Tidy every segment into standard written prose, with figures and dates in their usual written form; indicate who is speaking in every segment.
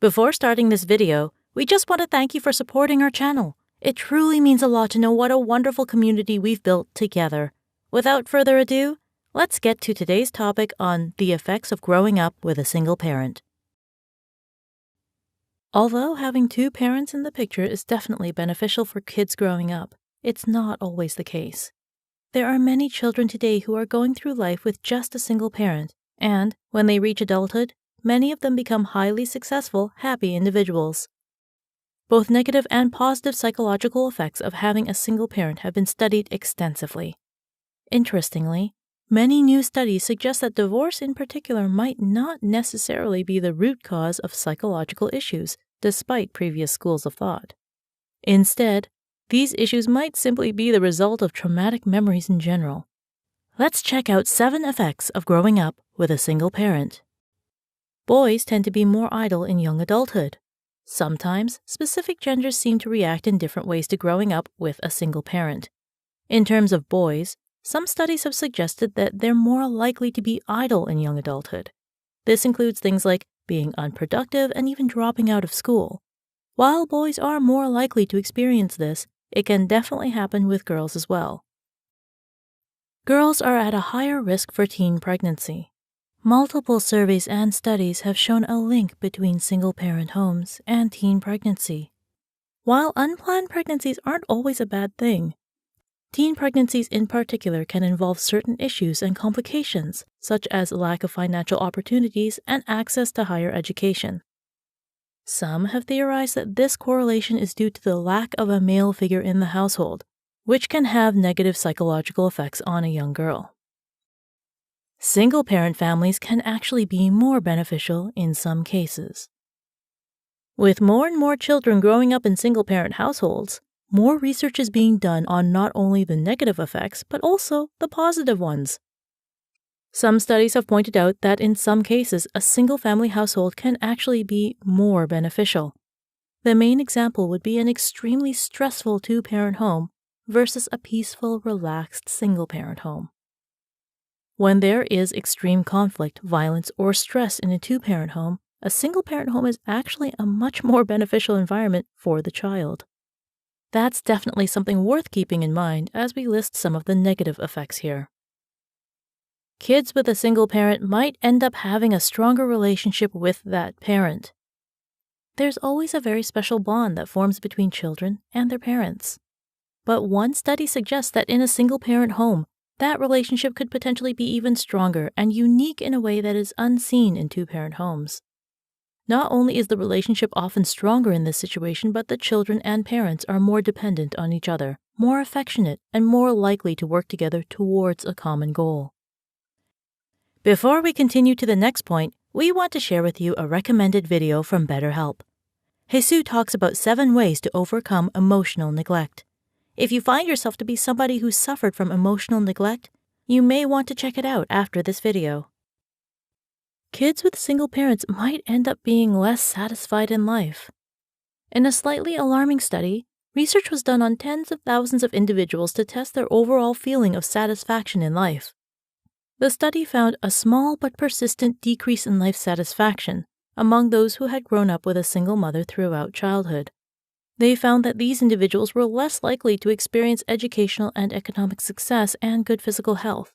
Speaker 1: Before starting this video, we just want to thank you for supporting our channel. It truly means a lot to know what a wonderful community we've built together. Without further ado, let's get to today's topic on the effects of growing up with a single parent. Although having two parents in the picture is definitely beneficial for kids growing up, it's not always the case. There are many children today who are going through life with just a single parent, and when they reach adulthood, many of them become highly successful, happy individuals. Both negative and positive psychological effects of having a single parent have been studied extensively. Interestingly, many new studies suggest that divorce in particular might not necessarily be the root cause of psychological issues, despite previous schools of thought. Instead, these issues might simply be the result of traumatic memories in general. Let's check out 7 effects of growing up with a single parent. Boys tend to be more idle in young adulthood. Sometimes, specific genders seem to react in different ways to growing up with a single parent. In terms of boys, some studies have suggested that they're more likely to be idle in young adulthood. This includes things like being unproductive and even dropping out of school. While boys are more likely to experience this, it can definitely happen with girls as well. Girls are at a higher risk for teen pregnancy. Multiple surveys and studies have shown a link between single-parent homes and teen pregnancy. While unplanned pregnancies aren't always a bad thing, teen pregnancies in particular can involve certain issues and complications, such as lack of financial opportunities and access to higher education. Some have theorized that this correlation is due to the lack of a male figure in the household, which can have negative psychological effects on a young girl. Single-parent families can actually be more beneficial in some cases. With more and more children growing up in single-parent households, more research is being done on not only the negative effects, but also the positive ones. Some studies have pointed out that in some cases, a single-family household can actually be more beneficial. The main example would be an extremely stressful two-parent home versus a peaceful, relaxed single-parent home. When there is extreme conflict, violence, or stress in a two-parent home, a single-parent home is actually a much more beneficial environment for the child. That's definitely something worth keeping in mind as we list some of the negative effects here. Kids with a single parent might end up having a stronger relationship with that parent. There's always a very special bond that forms between children and their parents. But one study suggests that in a single-parent home, that relationship could potentially be even stronger and unique in a way that is unseen in two-parent homes. Not only is the relationship often stronger in this situation, but the children and parents are more dependent on each other, more affectionate, and more likely to work together towards a common goal. Before we continue to the next point, we want to share with you a recommended video from BetterHelp. Jesus talks about 7 ways to overcome emotional neglect. If you find yourself to be somebody who suffered from emotional neglect, you may want to check it out after this video. Kids with single parents might end up being less satisfied in life. In a slightly alarming study, research was done on tens of thousands of individuals to test their overall feeling of satisfaction in life. The study found a small but persistent decrease in life satisfaction among those who had grown up with a single mother throughout childhood. They found that these individuals were less likely to experience educational and economic success and good physical health.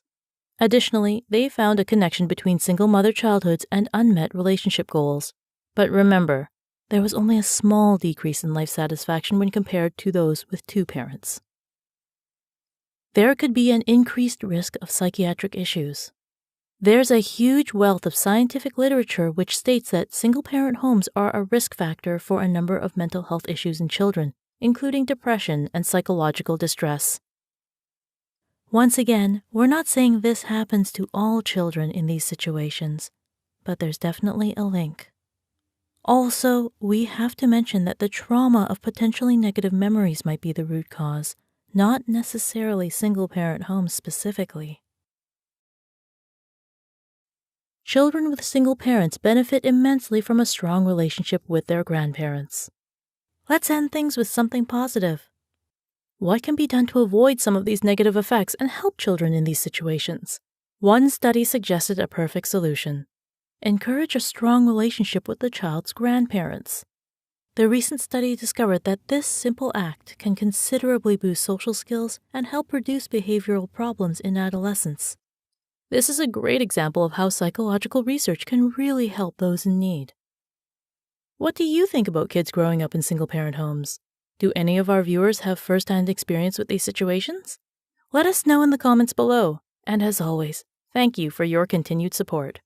Speaker 1: Additionally, they found a connection between single mother childhoods and unmet relationship goals. But remember, there was only a small decrease in life satisfaction when compared to those with 2 parents. There could be an increased risk of psychiatric issues. There's a huge wealth of scientific literature which states that single-parent homes are a risk factor for a number of mental health issues in children, including depression and psychological distress. Once again, we're not saying this happens to all children in these situations, but there's definitely a link. Also, we have to mention that the trauma of potentially negative memories might be the root cause, not necessarily single-parent homes specifically. Children with single parents benefit immensely from a strong relationship with their grandparents. Let's end things with something positive. What can be done to avoid some of these negative effects and help children in these situations? One study suggested a perfect solution. Encourage a strong relationship with the child's grandparents. The recent study discovered that this simple act can considerably boost social skills and help reduce behavioral problems in adolescence. This is a great example of how psychological research can really help those in need. What do you think about kids growing up in single-parent homes? Do any of our viewers have first-hand experience with these situations? Let us know in the comments below. And as always, thank you for your continued support.